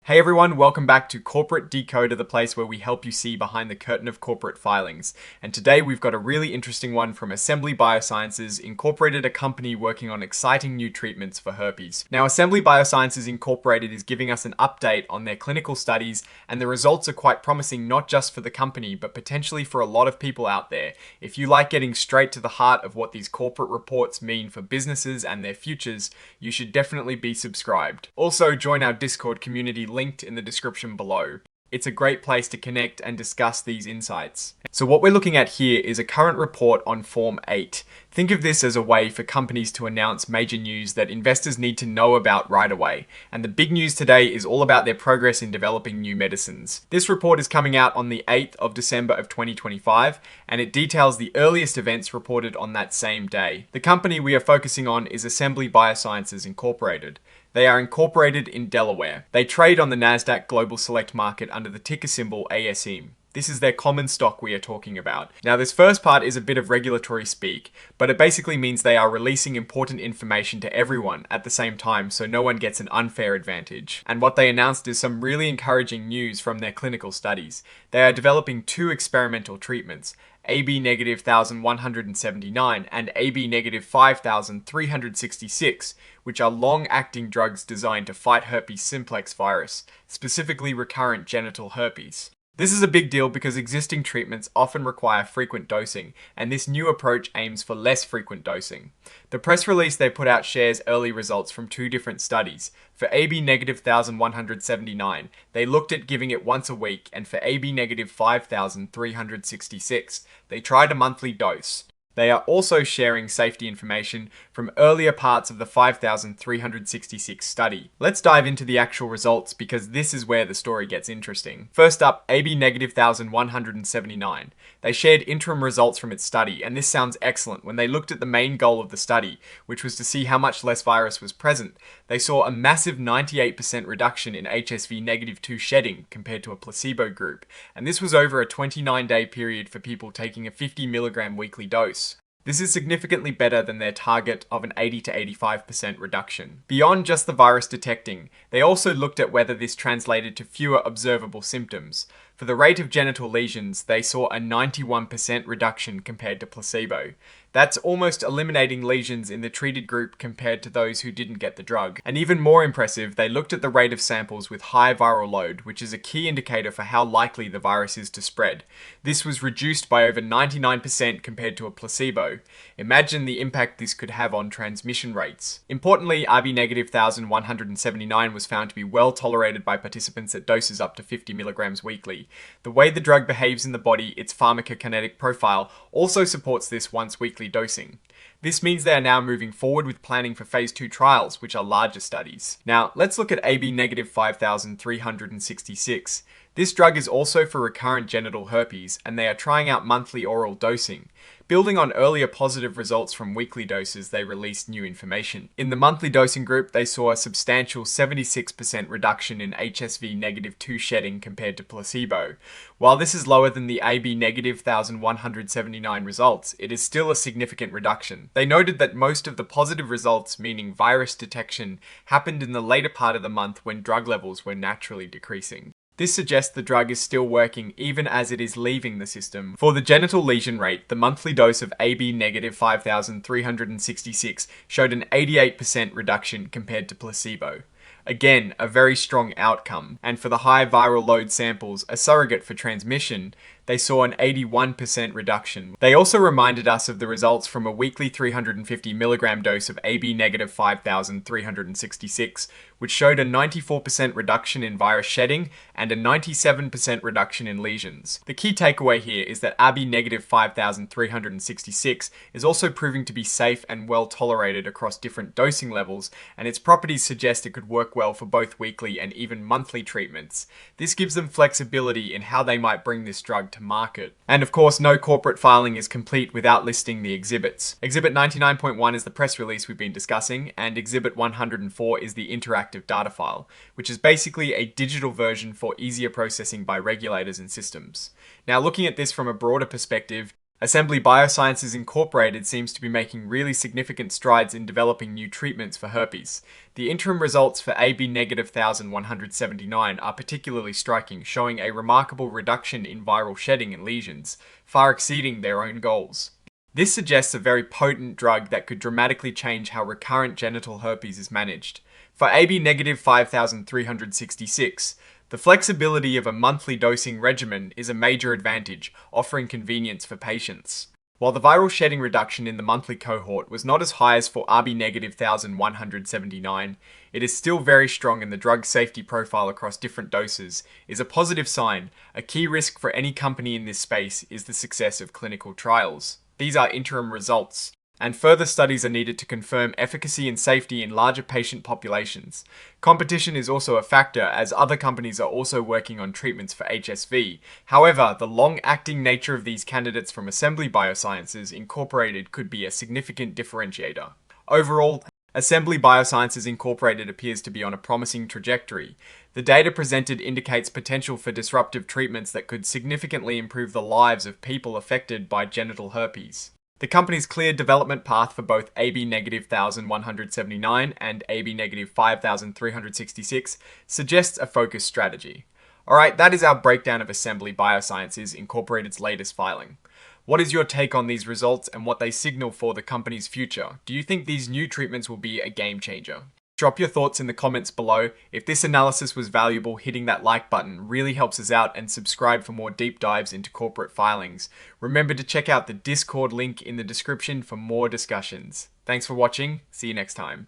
Hey everyone, welcome back to Corporate Decoder, the place where we help you see behind the curtain of corporate filings. And today we've got a really interesting one from Assembly Biosciences, Incorporated, a company working on exciting new treatments for herpes. Now, Assembly Biosciences Incorporated is giving us an update on their clinical studies, and the results are quite promising not just for the company, but potentially for a lot of people out there. If you like getting straight to the heart of what these corporate reports mean for businesses and their futures, you should definitely be subscribed. Also, join our Discord community linked in the description below. It's a great place to connect and discuss these insights. So what we're looking at here is a current report on Form 8. Think of this as a way for companies to announce major news that investors need to know about right away. And the big news today is all about their progress in developing new medicines. This report is coming out on the 8th of December of 2025, and it details the earliest events reported on that same day. The company we are focusing on is Assembly Biosciences Incorporated. They are incorporated in Delaware. They trade on the Nasdaq Global Select Market under the ticker symbol ASM. This is their common stock we are talking about. Now, this first part is a bit of regulatory speak, but it basically means they are releasing important information to everyone at the same time so no one gets an unfair advantage. And what they announced is some really encouraging news from their clinical studies. They are developing two experimental treatments, AB-1179 and AB-5366, which are long-acting drugs designed to fight herpes simplex virus, specifically recurrent genital herpes. This is a big deal because existing treatments often require frequent dosing, and this new approach aims for less frequent dosing. The press release they put out shares early results from two different studies. For AB-1179, they looked at giving it once a week, and for AB-5366, they tried a monthly dose. They are also sharing safety information from earlier parts of the 5366 study. Let's dive into the actual results because this is where the story gets interesting. First up, AB-1179. They shared interim results from its study, and this sounds excellent. When they looked at the main goal of the study, which was to see how much less virus was present, they saw a massive 98% reduction in HSV-2 shedding compared to a placebo group, and this was over a 29-day period for people taking a 50 milligram weekly dose. This is significantly better than their target of an 80 to 85% reduction. Beyond just the virus detecting, they also looked at whether this translated to fewer observable symptoms. For the rate of genital lesions, they saw a 91% reduction compared to placebo. That's almost eliminating lesions in the treated group compared to those who didn't get the drug. And even more impressive, they looked at the rate of samples with high viral load, which is a key indicator for how likely the virus is to spread. This was reduced by over 99% compared to a placebo. Imagine the impact this could have on transmission rates. Importantly, AB-1179 was found to be well tolerated by participants at doses up to 50 milligrams weekly. The way the drug behaves in the body, its pharmacokinetic profile, also supports this once weekly dosing. This means they are now moving forward with planning for phase 2 trials, which are larger studies. Now, let's look at AB-5366. This drug is also for recurrent genital herpes, and they are trying out monthly oral dosing. Building on earlier positive results from weekly doses, they released new information. In the monthly dosing group, they saw a substantial 76% reduction in HSV-2 shedding compared to placebo. While this is lower than the AB-1179 results, it is still a significant reduction. They noted that most of the positive results, meaning virus detection, happened in the later part of the month when drug levels were naturally decreasing. This suggests the drug is still working even as it is leaving the system. For the genital lesion rate, the monthly dose of AB-5366 showed an 88% reduction compared to placebo. Again, a very strong outcome. And for the high viral load samples, a surrogate for transmission, they saw an 81% reduction. They also reminded us of the results from a weekly 350 milligram dose of AB-5366, which showed a 94% reduction in virus shedding and a 97% reduction in lesions. The key takeaway here is that AB-5366 is also proving to be safe and well tolerated across different dosing levels, and its properties suggest it could work well for both weekly and even monthly treatments. This gives them flexibility in how they might bring this drug to market. And of course, no corporate filing is complete without listing the exhibits. Exhibit 99.1 is the press release we've been discussing, and Exhibit 104 is the interactive data file, which is basically a digital version for easier processing by regulators and systems. Now, looking at this from a broader perspective, Assembly Biosciences Incorporated seems to be making really significant strides in developing new treatments for herpes. The interim results for AB-1179 are particularly striking, showing a remarkable reduction in viral shedding and lesions, far exceeding their own goals. This suggests a very potent drug that could dramatically change how recurrent genital herpes is managed. For AB-5366, the flexibility of a monthly dosing regimen is a major advantage, offering convenience for patients. While the viral shedding reduction in the monthly cohort was not as high as for RB-1179, it is still very strong, and the drug's safety profile across different doses is a positive sign. A key risk for any company in this space is the success of clinical trials. These are interim results, and further studies are needed to confirm efficacy and safety in larger patient populations. Competition is also a factor, as other companies are also working on treatments for HSV. However, the long-acting nature of these candidates from Assembly Biosciences Incorporated could be a significant differentiator. Overall, Assembly Biosciences Incorporated appears to be on a promising trajectory. The data presented indicates potential for disruptive treatments that could significantly improve the lives of people affected by genital herpes. The company's clear development path for both AB-1179 and AB-5366 suggests a focused strategy. Alright, that is our breakdown of Assembly Biosciences Incorporated's latest filing. What is your take on these results and what they signal for the company's future? Do you think these new treatments will be a game changer? Drop your thoughts in the comments below. If this analysis was valuable, hitting that like button really helps us out, and subscribe for more deep dives into corporate filings. Remember to check out the Discord link in the description for more discussions. Thanks for watching. See you next time.